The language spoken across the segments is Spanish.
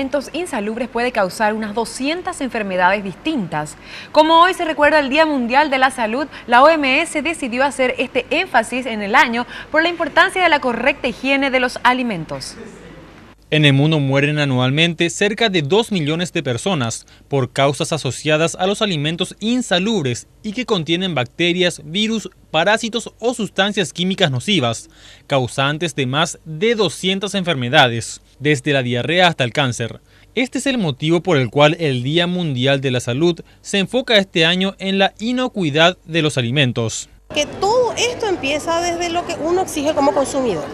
alimentos insalubres puede causar unas 200 enfermedades distintas. Como hoy se recuerda el Día Mundial de la Salud, la OMS decidió hacer este énfasis en el año por la importancia de la correcta higiene de los alimentos. En el mundo mueren anualmente cerca de 2 millones de personas por causas asociadas a los alimentos insalubres y que contienen bacterias, virus, parásitos o sustancias químicas nocivas, causantes de más de 200 enfermedades, desde la diarrea hasta el cáncer. Este es el motivo por el cual el Día Mundial de la Salud se enfoca este año en la inocuidad de los alimentos. Que todo esto empieza desde lo que uno exige como consumidor.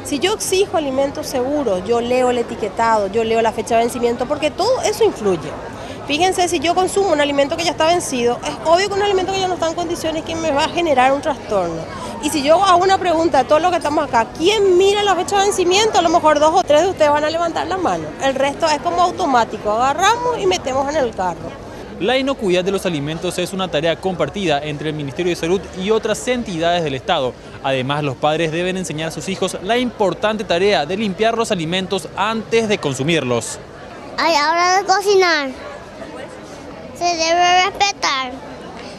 Si yo exijo alimentos seguros, yo leo el etiquetado, yo leo la fecha de vencimiento, porque todo eso influye. Fíjense, si yo consumo un alimento que ya está vencido, es obvio que un alimento que ya no está en condiciones que me va a generar un trastorno. Y si yo hago una pregunta a todos los que estamos acá, ¿quién mira la fecha de vencimiento? A lo mejor 2 o 3 de ustedes van a levantar la mano. El resto es como automático, agarramos y metemos en el carro. La inocuidad de los alimentos es una tarea compartida entre el Ministerio de Salud y otras entidades del Estado. Además, los padres deben enseñar a sus hijos la importante tarea de limpiar los alimentos antes de consumirlos. A la hora de cocinar, se debe respetar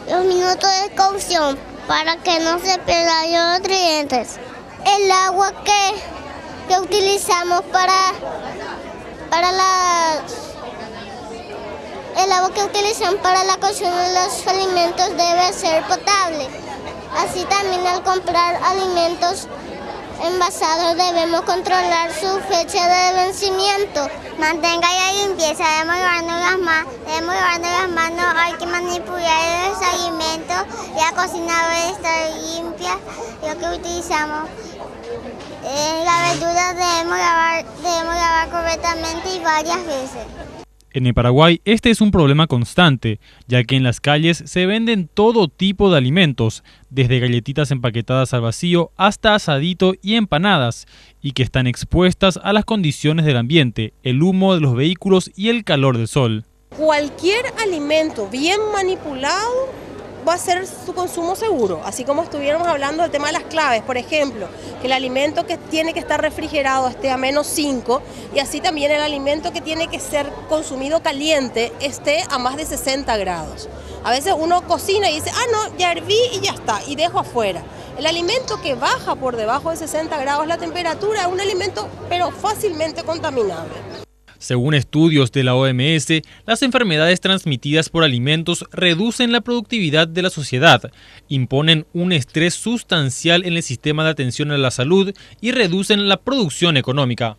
los minutos de cocción para que no se pierdan los nutrientes. El agua que utilizamos El agua que utilizan para la cocción de los alimentos debe ser potable. Así también al comprar alimentos envasados debemos controlar su fecha de vencimiento. Mantenga la limpieza, debemos lavarnos las manos, hay que manipular los alimentos, la cocina debe estar limpia, lo que utilizamos. La verdura debemos lavar correctamente y varias veces. En el Paraguay, este es un problema constante, ya que en las calles se venden todo tipo de alimentos, desde galletitas empaquetadas al vacío hasta asadito y empanadas, y que están expuestas a las condiciones del ambiente, el humo de los vehículos y el calor del sol. Cualquier alimento bien manipulado va a ser su consumo seguro, así como estuviéramos hablando del tema de las claves, por ejemplo, que el alimento que tiene que estar refrigerado esté a -5 y así también el alimento que tiene que ser consumido caliente esté a más de 60 grados. A veces uno cocina y dice, no, ya herví y ya está, y dejo afuera. El alimento que baja por debajo de 60 grados la temperatura es un alimento pero fácilmente contaminable. Según estudios de la OMS, las enfermedades transmitidas por alimentos reducen la productividad de la sociedad, imponen un estrés sustancial en el sistema de atención a la salud y reducen la producción económica.